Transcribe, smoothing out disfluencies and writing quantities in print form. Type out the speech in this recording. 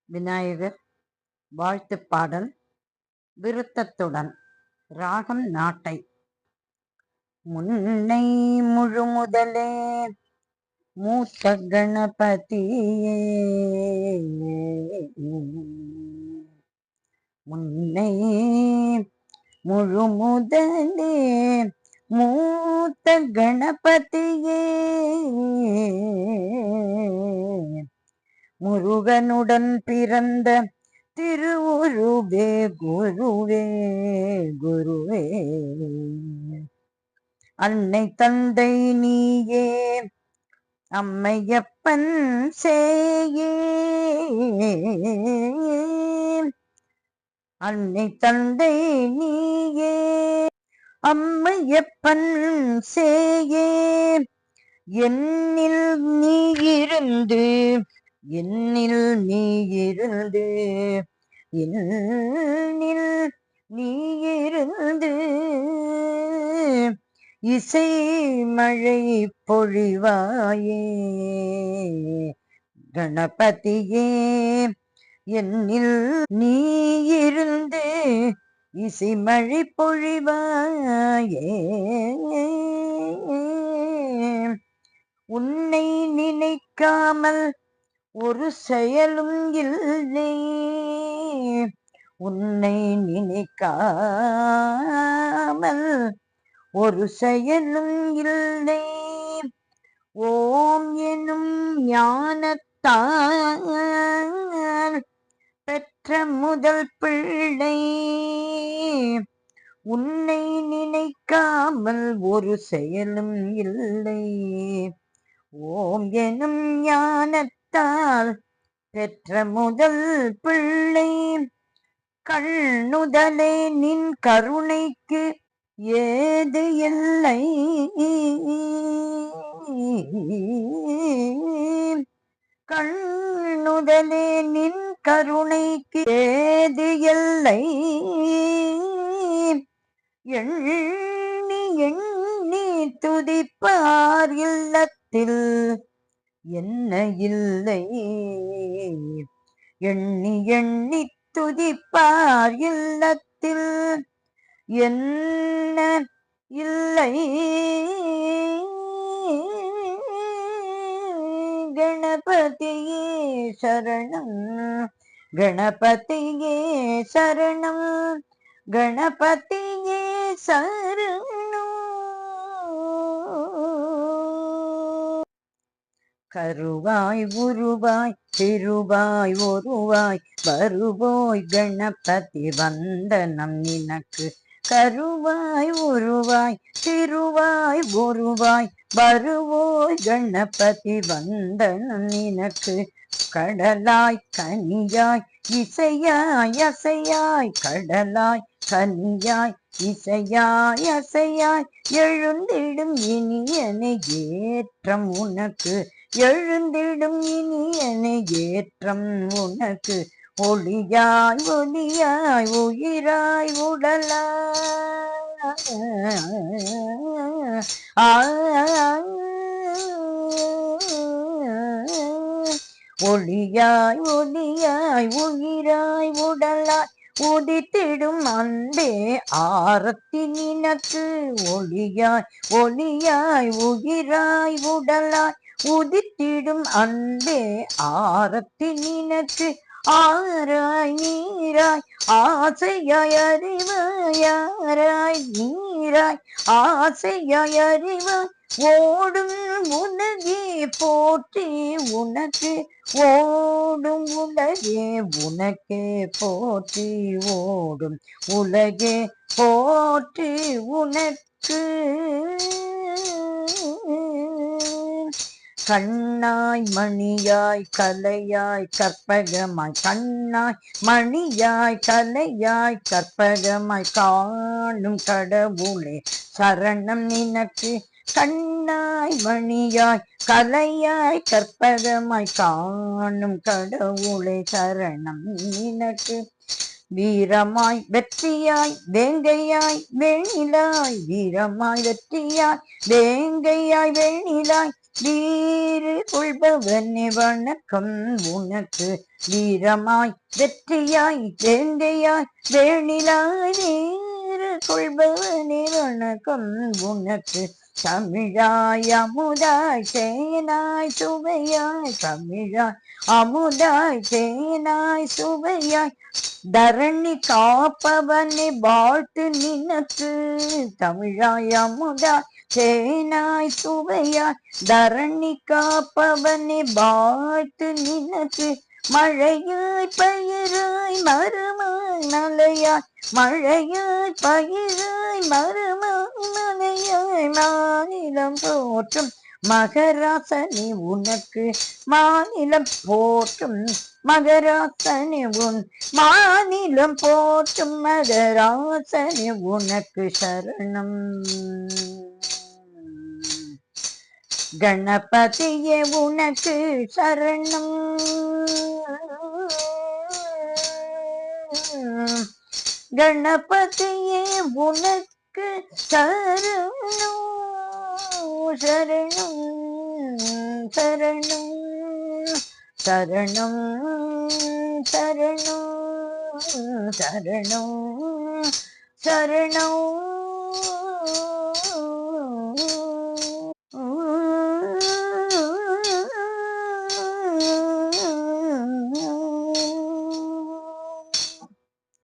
விநாயகர் வாழ்த்துப் பாடல் விருத்தத்துடன். ராகம் நாட்டை. முன்னை முழுமுதலே மூத்த கணபதியே, முன்னை முழுமுதலே மூத்த கணபதியே, முருகனுடன் பிறந்த திருவுருவே குருவே குருவே, அன்னை தந்தை நீயே அம்மையப்பன் சேயே, அன்னை தந்தை நீயே அம்மையப்பன் சேயே, என்னில் நீ இருந்து என்னில் நீ இருந்து என்னில் நீ இருந்து இசை மழை பொழிவாயே, கணபதியே என்னில் நீ இருந்து இசை மழை பொழிவாயே, உன்னை நினைக்காமல் ஒரு செயலும் இல்லை, உன்னை நினைக்காமல் ஒரு செயலும் இல்லை, ஓம் எனும் ஞானத்தால் பெற்ற முதல் பிள்ளை, உன்னை நினைக்காமல் ஒரு செயலும் இல்லை, ஓம் எனும் ஞானத்தால் பெற்ற முதல் பிள்ளை, கண்ணுதலே நின் கருணைக்கு ஏது இல்லை, கண்ணுதலே நின் கருணைக்கு ஏது இல்லை, எண்ணி எண்ணி துதிப்பார் இல்லத்தில் என்ன இல்லை, எண்ணி எண்ணி துதிப்பார் இல்லத்தில் என்ன இல்லை, கணபதியே சரணம் கணபதியே சரணம் கணபதியே சரணம், கருவாய் உருவாய் திருவாய் ஒருவாய் வருவோய் கணபதி வந்தனம் நினக்கு, கருவாய் உருவாய் திருவாய் ஒருவாய் வருவோய் கணபதி வந்தனம் நினக்கு, கடலாய் கனியாய் இசையாய் அசையாய், கடலாய் கனியாய் இசையாய் அசையாய் எழுந்திடும் இனியனை ஏற்றம் உனக்கு, எழுந்திடும் இனியனை ஏற்றம் உனக்கு, ஒளியாய் ஒளியாய் உயிராய் உடலாய் ஒளியாய் ஒளியாய் உயிராய் உடலாய் உதித்திடும் அன்பே ஆரத்தி நினக்கு, ஒளியாய் ஒளியாய் உயிராய் உடலாய் உதித்திடும் அன்பே ஆரத்தி நினக்கு, ஆராய் நீராய் ஆசையாய் அறிவாயாராய் நீராய் ஆசையாய் அறிவாய், ஓடும் உலகே போற்றி உனக்கு, ஓடும் உலகே உனக்கே போற்றி, ஓடும் உலகே போற்றி உனக்கு, கண்ணாய் மணியாய் கலையாய் கற்பகமாய், கண்ணாய் மணியாய் கலையாய் கற்பகமாய் காணும் கடவுளே சரணம் நினக்கு, கண்ணாய் மணியாய் கலையாய் கற்பகமாய் காணும் கடவுளே சரணம் நினக்கு, வீரமாய் வெற்றியாய் வேங்கையாய் வேணிலாய், வீரமாய் வெற்றியாய் வேங்கையாய் வேணிலாய் வீறு கொள்பவனே வணக்கம் உனக்கு. வீரமாய் வெற்றியாய் வேங்கையாய் வேணிலாய் வீறு கொள்பவனே வணக்கம் உனக்கு. தமிழாய் அமுதாய் தேனாய் சுவையாய் தமிழாய் அமுதாய் தேனாய் சுவையாய் தரணி காப்பவனை வாழ்த்து நினக்கு. தமிழாய் அமுதாய் தேனாய் சுவையாய் தரணி காப்பவனை வாழ்த்து நினக்கு. மழையாய் பயிராய் மரமாய் மலையாய் மழையாய் பயிராய் மரமாய் மலையாய் மாநிலம் போற்றும் மகராசனி உனக்கு. மாநிலம் போற்றும் மகராசனி உன் மாநிலம் போற்றும் மகராசனி உனக்கு சரணம். கணபதியே உனக்கு சரணம். கணபதியே உனக்கு சரணம். சரணம் சரணம் சரணம் சரணம் சரணம் சரணம்